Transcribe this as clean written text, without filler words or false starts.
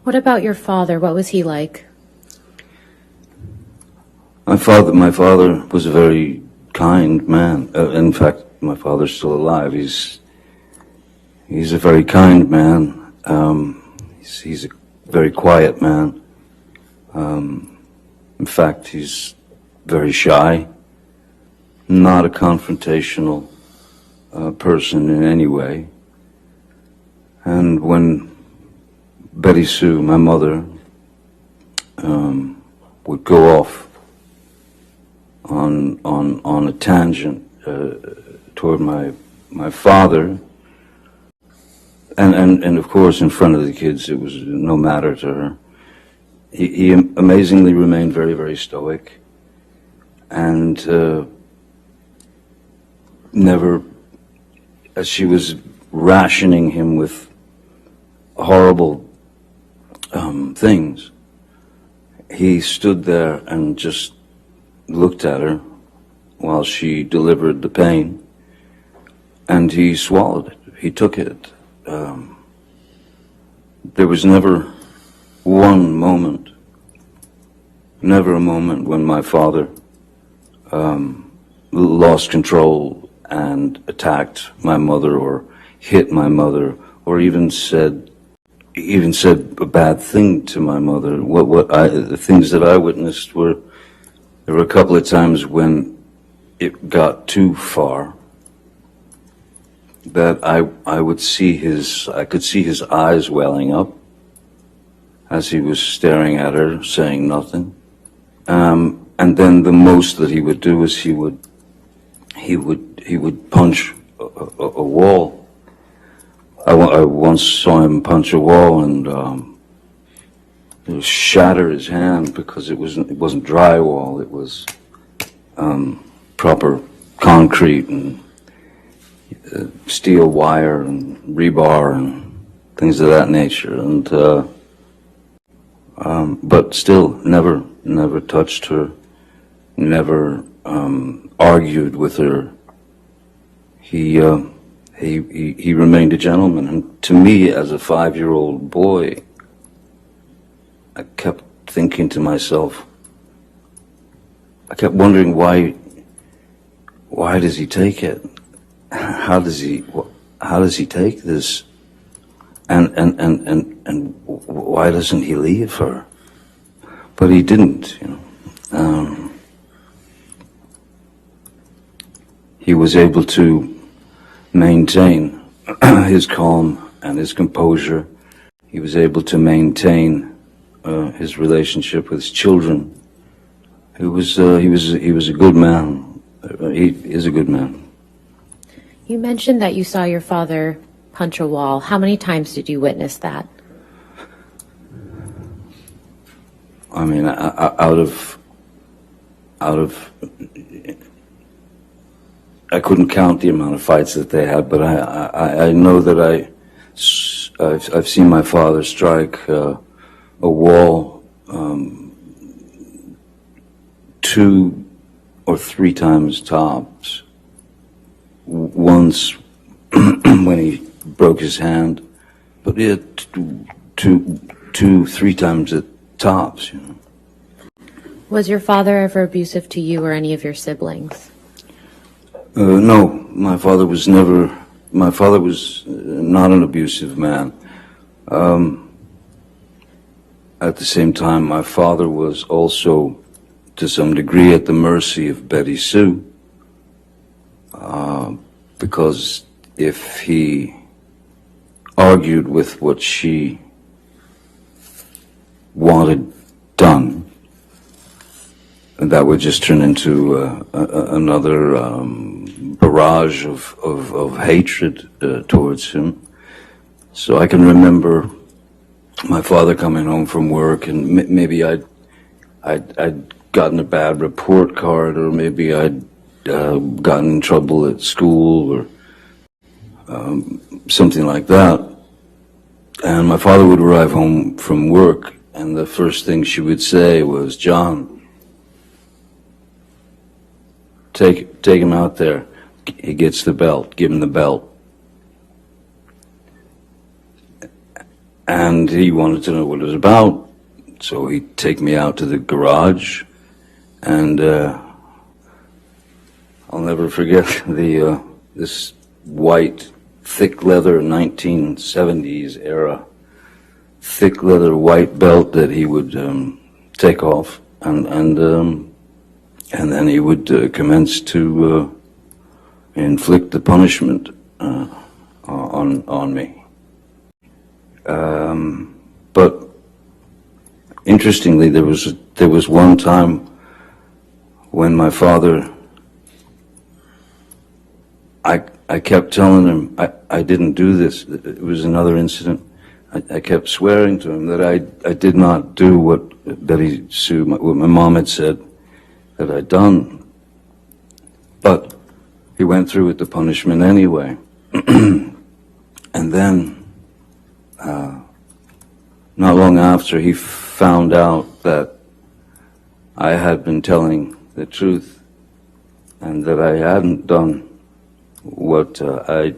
What about your father? What was he like? My father was a very kind man. In fact, my father's still alive. He's a very kind man. He's a very quiet man. In fact, he's very shy, not a confrontational person in any way. And when Betty Sue, my mother, would go off on a tangent toward my father, and of course in front of the kids it was no matter to her. He amazingly remained very, very stoic, and never, as she was rationing him with horrible things, he stood there and just looked at her while she delivered the pain, and he swallowed it. He took it. There was never one moment, never a moment when my father lost control and attacked my mother or hit my mother or even said a bad thing to my mother. The things that I witnessed were, there were a couple of times when it got too far that I could see his eyes welling up as he was staring at her, saying nothing. And then the most that he would do is he would punch a wall. I once saw him punch a wall and shatter his hand because it wasn't drywall. It was proper concrete and steel wire and rebar and things of that nature. And but still, never touched her, never argued with her. He remained a gentleman, and to me, as a 5-year-old boy, I kept thinking to myself, I kept wondering why does he take it? How does he take this? And why doesn't he leave her? But he didn't, you know. He was able to maintain his calm and his composure. He was able to maintain his relationship with his children. He was a good man. He is a good man. You mentioned that you saw your father punch a wall. How many times did you witness that? I mean, out of I couldn't count the amount of fights that they had, but I know that I've seen my father strike a wall 2 or 3 times tops. Once when he broke his hand, but yeah, 2-3 times at tops, you know. Was your father ever abusive to you or any of your siblings? No, my father was not an abusive man. At the same time, my father was also, to some degree, at the mercy of Betty Sue, because if he argued with what she wanted done, that would just turn into another barrage of hatred towards him. So I can remember my father coming home from work, and maybe I'd gotten a bad report card, or maybe I'd gotten in trouble at school, or something like that. And my father would arrive home from work, and the first thing she would say was, "John, take him out there. He gets the belt. Give him the belt." and he wanted to know what it was about. So he'd take me out to the garage, and I'll never forget this white, thick leather 1970s era, thick leather white belt that he would take off, and then he would commence to inflict the punishment on me. But interestingly, there was one time when my father, I kept telling him I didn't do this. It was another incident. I kept swearing to him that I did not do what my mom had said that I'd done. But he went through with the punishment anyway. And then, not long after, he found out that I had been telling the truth and that I hadn't done what I'd